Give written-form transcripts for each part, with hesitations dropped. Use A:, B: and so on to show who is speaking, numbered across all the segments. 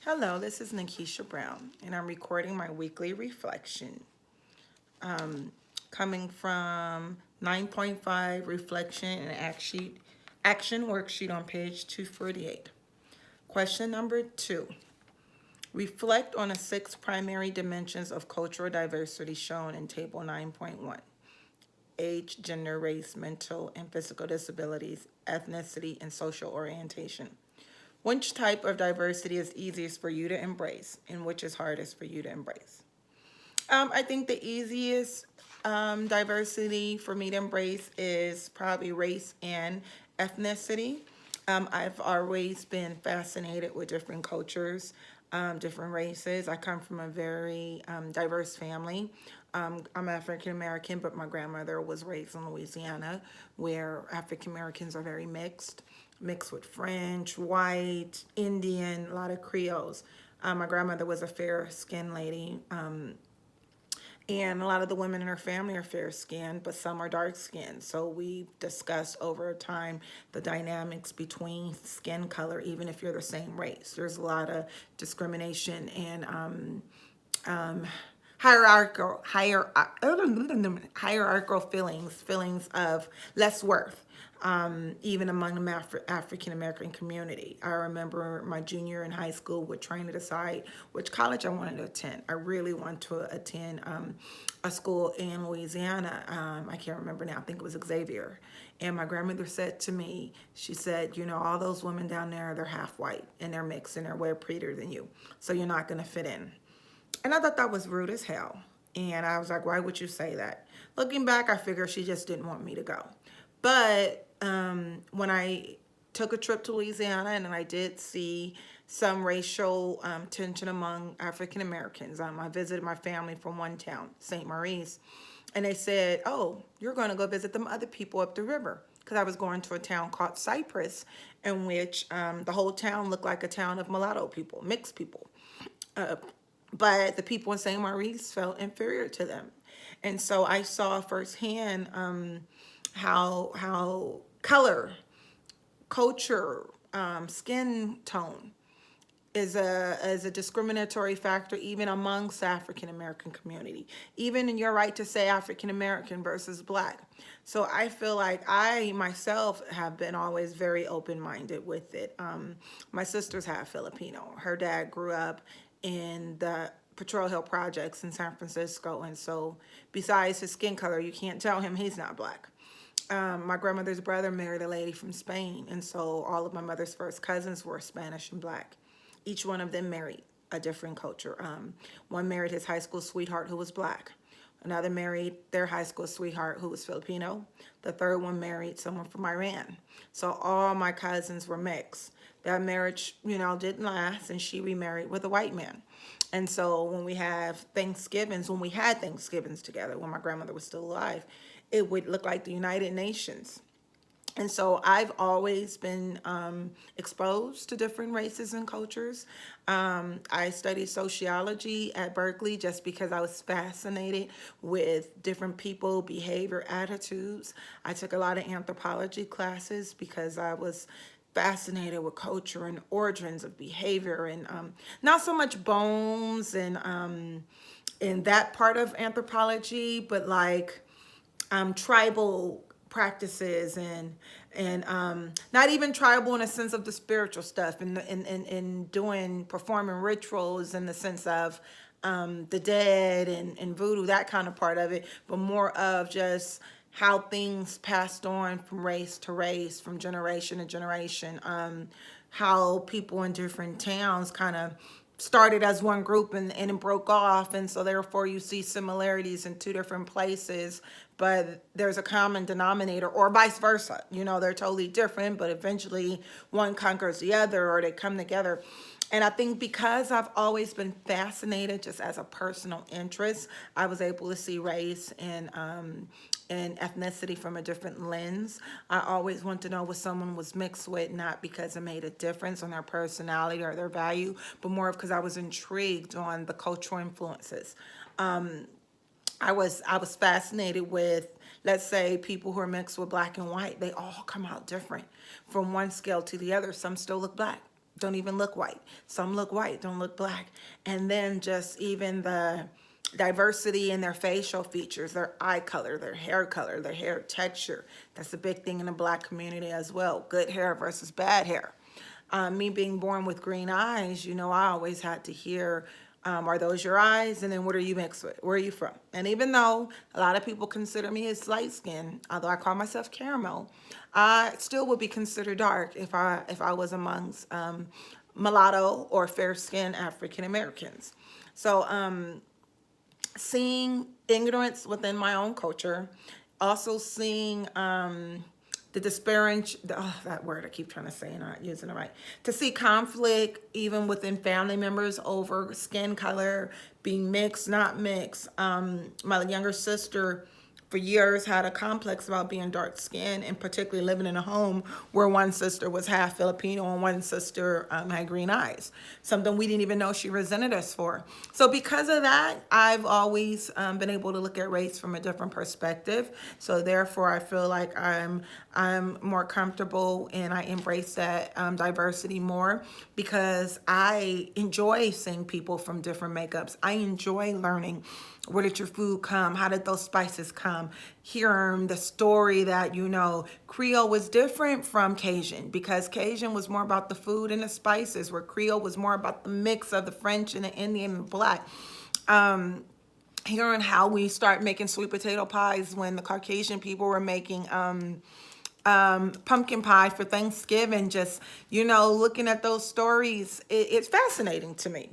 A: Hello, this is Nikisha Brown, and I'm recording my weekly reflection coming from 9.5 Reflection and Action Worksheet on page 248. Question number 2. Reflect on the 6 primary dimensions of cultural diversity shown in Table 9.1. Age, gender, race, mental and physical disabilities, ethnicity, and social orientation. Which type of diversity is easiest for you to embrace and which is hardest for you to embrace? I think the easiest diversity for me to embrace is probably race and ethnicity. I've always been fascinated with different cultures, different races. I come from a very diverse family. I'm African American, but my grandmother was raised in Louisiana, where African Americans are very mixed with French, white, Indian, a lot of Creoles. My grandmother was a fair-skinned lady. And a lot of the women in her family are fair skinned, but some are dark skinned. So we've discussed over time the dynamics between skin color, even if you're the same race. There's a lot of discrimination and hierarchical feelings of less worth, even among the African American community. I remember my junior in high school would trying to decide which college I wanted to attend. I really wanted to attend a school in Louisiana. I can't remember now. I think it was Xavier. And my grandmother said to me, she said, all those women down there, they're half white and they're mixed and they're way prettier than you. So you're not going to fit in. And I thought that was rude as hell. And I was like, why would you say that? Looking back, I figure she just didn't want me to go. But when I took a trip to Louisiana and I did see some racial tension among African Americans, I visited my family from one town, St. Maurice, and they said, oh, you're going to go visit them other people up the river. Because I was going to a town called Cypress, in which the whole town looked like a town of mulatto people, mixed people. But the people in St. Maurice felt inferior to them. And so I saw firsthand how color, culture, skin tone is a discriminatory factor even amongst the African American community, even in your right to say African American versus Black. So I feel like I myself have been always very open-minded with it. My sister's half Filipino. Her dad grew up in the Potrero Hill projects in San Francisco, and so besides his skin color, you can't tell him he's not Black. My grandmother's brother married a lady from Spain, and so all of my mother's first cousins were Spanish and Black. Each one of them married a different culture. One married his high school sweetheart who was Black. Another married their high school sweetheart who was Filipino. The third one married someone from Iran. So all my cousins were mixed. That marriage, didn't last, and she remarried with a white man. And so when we had Thanksgivings together, when my grandmother was still alive, it would look like the United Nations. And so I've always been exposed to different races and cultures. I studied sociology at Berkeley just because I was fascinated with different people, behavior, attitudes. I took a lot of anthropology classes because I was fascinated with culture and origins of behavior, and not so much bones and in that part of anthropology, but like tribal practices and not even tribal in a sense of the spiritual stuff and doing performing rituals in the sense of the dead and voodoo, that kind of part of it, but more of just how things passed on from race to race, from generation to generation, how people in different towns kind of started as one group and it broke off, and so therefore you see similarities in two different places, but there's a common denominator, or vice versa. They're totally different, but eventually one conquers the other, or they come together. And I think because I've always been fascinated just as a personal interest, I was able to see race and ethnicity from a different lens. I always want to know what someone was mixed with, not because it made a difference on their personality or their value, but more because I was intrigued on the cultural influences. I was fascinated with, let's say, people who are mixed with Black and white. They all come out different from one scale to the other. Some still look Black. don't even look white. Some look white, don't look black. And then just even the diversity in their facial features, their eye color, their hair texture. That's a big thing in the Black community as well. Good hair versus bad hair. Me being born with green eyes, I always had to hear, are those your eyes? And then what are you mixed with? Where are you from? And even though a lot of people consider me as light skinned, although I call myself caramel, I still would be considered dark if I was amongst mulatto or fair skinned African Americans. So seeing ignorance within my own culture, also seeing the disparage, that word I keep trying to say and not using it right, to see conflict even within family members over skin color, being mixed, not mixed. My younger sister for years had a complex about being dark skinned, and particularly living in a home where one sister was half Filipino and one sister had green eyes, something we didn't even know she resented us for. So because of that, I've always been able to look at race from a different perspective. So therefore, I feel like I'm more comfortable and I embrace that diversity more, because I enjoy seeing people from different makeups. I enjoy learning, where did your food come? How did those spices come? Hearing the story that, Creole was different from Cajun, because Cajun was more about the food and the spices, where Creole was more about the mix of the French and the Indian and the Black. Hearing how we start making sweet potato pies when the Caucasian people were making pumpkin pie for Thanksgiving, just, looking at those stories, it's fascinating to me.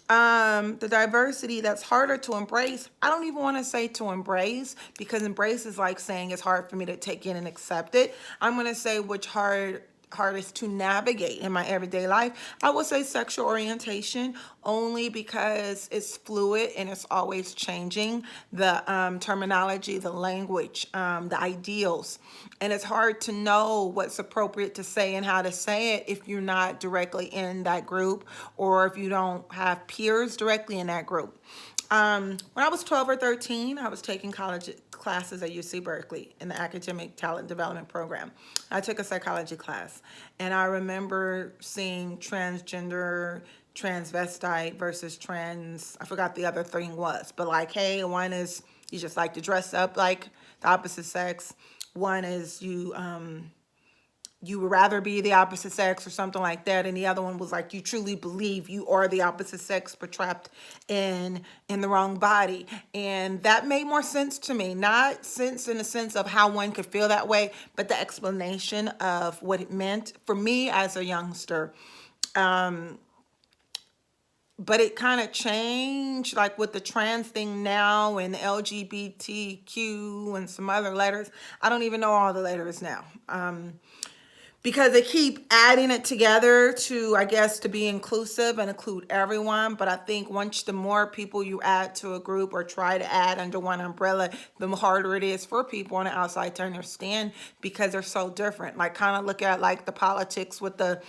A: The diversity that's harder to embrace. I don't even want to say to embrace, because embrace is like saying it's hard for me to take in and accept it. I'm going to say which hardest to navigate in my everyday life. I would say sexual orientation, only because it's fluid and it's always changing. The terminology, the language, the ideals. And it's hard to know what's appropriate to say and how to say it if you're not directly in that group, or if you don't have peers directly in that group. When I was 12 or 13, I was taking college classes at UC Berkeley in the Academic Talent Development Program. I took a psychology class, and I remember seeing transgender, transvestite versus I forgot the other thing was, but like, hey, one is you just like to dress up like the opposite sex. One is you would rather be the opposite sex or something like that, and the other one was like you truly believe you are the opposite sex but trapped in the wrong body. And that made more sense to me, not sense in the sense of how one could feel that way, but the explanation of what it meant for me as a youngster. But it kind of changed, like with the trans thing now and LGBTQ and some other letters. I don't even know all the letters now. Because they keep adding it together to, I guess, to be inclusive and include everyone. But I think once the more people you add to a group or try to add under one umbrella, the harder it is for people on the outside to understand, because they're so different. Like, kind of look at like the politics with the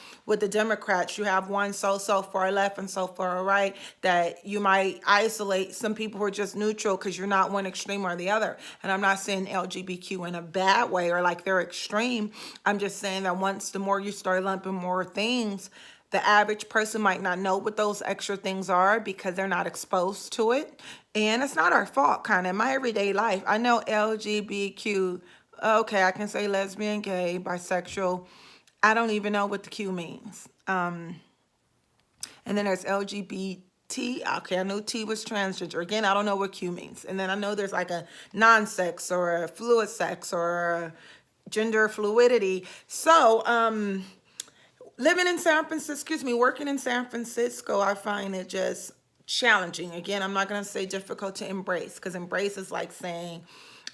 A: Democrats. You have one so far left and so far right that you might isolate some people who are just neutral because you're not one extreme or the other. And I'm not saying LGBTQ in a bad way or like they're extreme. I'm just saying that once the more you start lumping more things, the average person might not know what those extra things are because they're not exposed to it. And it's not our fault, kind of. In my everyday life, I know LGBTQ, okay, I can say lesbian, gay, bisexual. I don't even know what the Q means. And then there's LGBT. Okay, I knew T was transgender. Again, I don't know what Q means. And then I know there's like a non-sex or a fluid sex or a gender fluidity. So, working in San Francisco, I find it just challenging. Again, I'm not going to say difficult to embrace, because embrace is like saying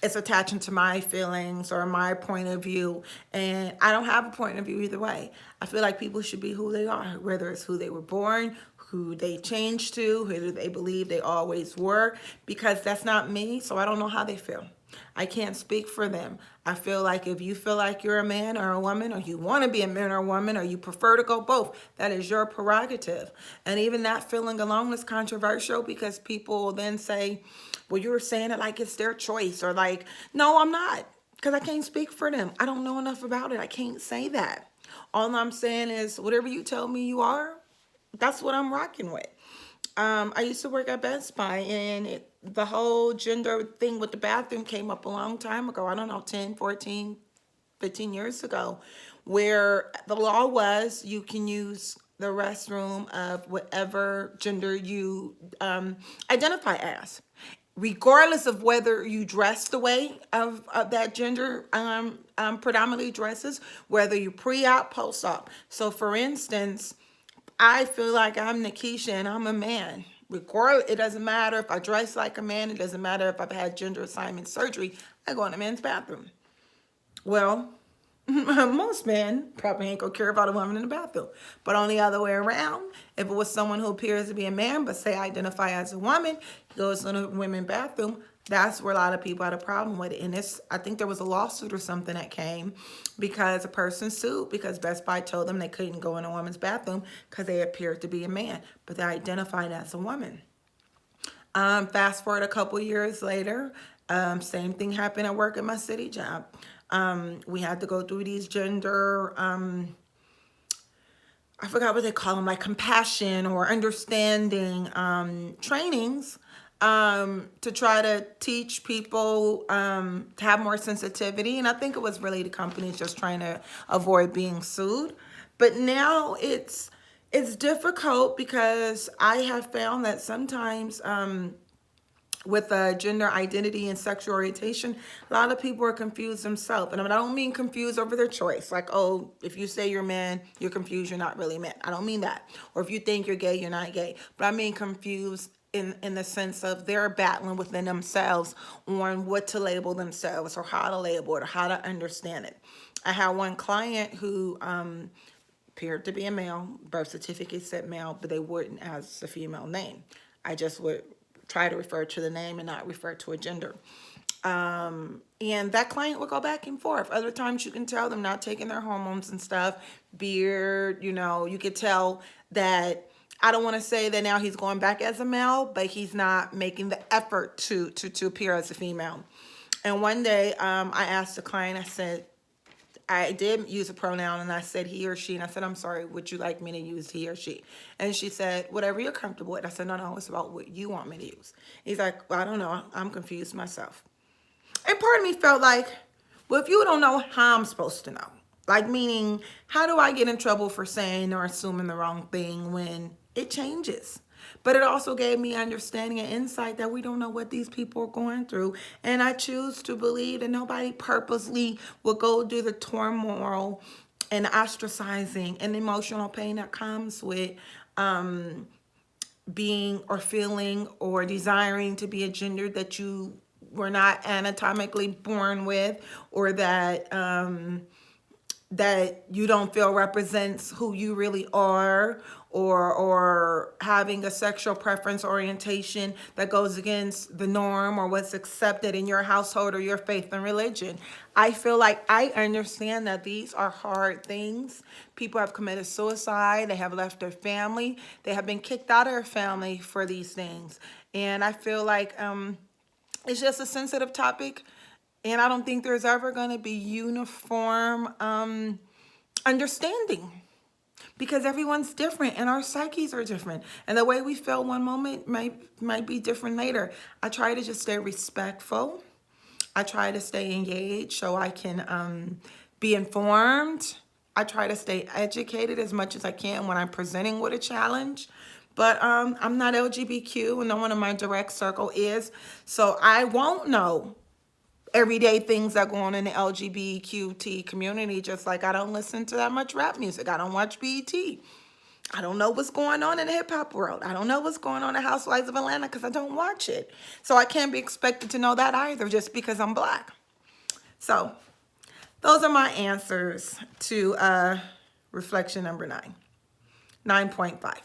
A: it's attaching to my feelings or my point of view. And I don't have a point of view either way. I feel like people should be who they are, whether it's who they were born, who they changed to, who they believe they always were, because that's not me. So I don't know how they feel. I can't speak for them. I feel like if you feel like you're a man or a woman, or you want to be a man or a woman, or you prefer to go both, that is your prerogative. And even that feeling alone is controversial, because people will then say, well, you're saying it like it's their choice, or like, no, I'm not, because I can't speak for them. I don't know enough about it. I can't say that. All I'm saying is whatever you tell me you are, that's what I'm rocking with. I used to work at Best Buy, and the whole gender thing with the bathroom came up a long time ago. I don't know, 10, 14, 15 years ago, where the law was you can use the restroom of whatever gender you identify as, regardless of whether you dress the way of that gender predominantly dresses, whether you pre-op, post-op. So for instance, I feel like I'm Nikisha and I'm a man. Regardless, it doesn't matter if I dress like a man. It doesn't matter if I've had gender assignment surgery. I go in a man's bathroom. Well, most men probably ain't gonna care about a woman in the bathroom. But on the other way around, if it was someone who appears to be a man but say identify as a woman, he goes in a women's bathroom. That's where a lot of people had a problem with it. And I think there was a lawsuit or something that came because a person sued because Best Buy told them they couldn't go in a woman's bathroom because they appeared to be a man, but they identified as a woman. Fast forward a couple years later, same thing happened at work at my city job. We had to go through these gender, I forgot what they call them, like compassion or understanding trainings to try to teach people to have more sensitivity. And I think it was really the companies just trying to avoid being sued. But now it's difficult because I have found that sometimes with gender identity and sexual orientation, a lot of people are confused themselves. And I don't mean confused over their choice. Like, oh, if you say you're man, you're confused, you're not really man. I don't mean that. Or if you think you're gay, you're not gay. But I mean confused in the sense of they're battling within themselves on what to label themselves or how to label it or how to understand it. I had one client who appeared to be a male, birth certificate said male, but they wouldn't as a female name. I just would try to refer to the name and not refer to a gender. And that client would go back and forth. Other times you can tell them not taking their hormones and stuff, beard, you could tell that, I don't want to say that now he's going back as a male, but he's not making the effort to appear as a female. And one day I asked the client, I said, I did use a pronoun and I said he or she, and I said, I'm sorry, would you like me to use he or she? And she said, whatever you're comfortable with. I said, no, it's about what you want me to use. He's like, well, I don't know, I'm confused myself. And part of me felt like, well, if you don't know, how I'm supposed to know? Like, meaning, how do I get in trouble for saying or assuming the wrong thing when it changes? But it also gave me understanding and insight that we don't know what these people are going through. And I choose to believe that nobody purposely will go through the turmoil and ostracizing and emotional pain that comes with being or feeling or desiring to be a gender that you were not anatomically born with, or that that you don't feel represents who you really are, or having a sexual preference orientation that goes against the norm or what's accepted in your household or your faith and religion. I feel like I understand that these are hard things. People have committed suicide. They have left their family. They have been kicked out of their family for these things. And I feel like it's just a sensitive topic. And I don't think there's ever going to be uniform understanding, because everyone's different and our psyches are different. And the way we feel one moment might be different later. I try to just stay respectful. I try to stay engaged so I can be informed. I try to stay educated as much as I can when I'm presenting with a challenge. But I'm not LGBTQ, and no one in my direct circle is. So I won't know everyday things that go on in the LGBTQT community, just like I don't listen to that much rap music. I don't watch BET. I don't know what's going on in the hip hop world. I don't know what's going on in Housewives of Atlanta because I don't watch it. So I can't be expected to know that either just because I'm Black. So those are my answers to reflection number 9, 9.5.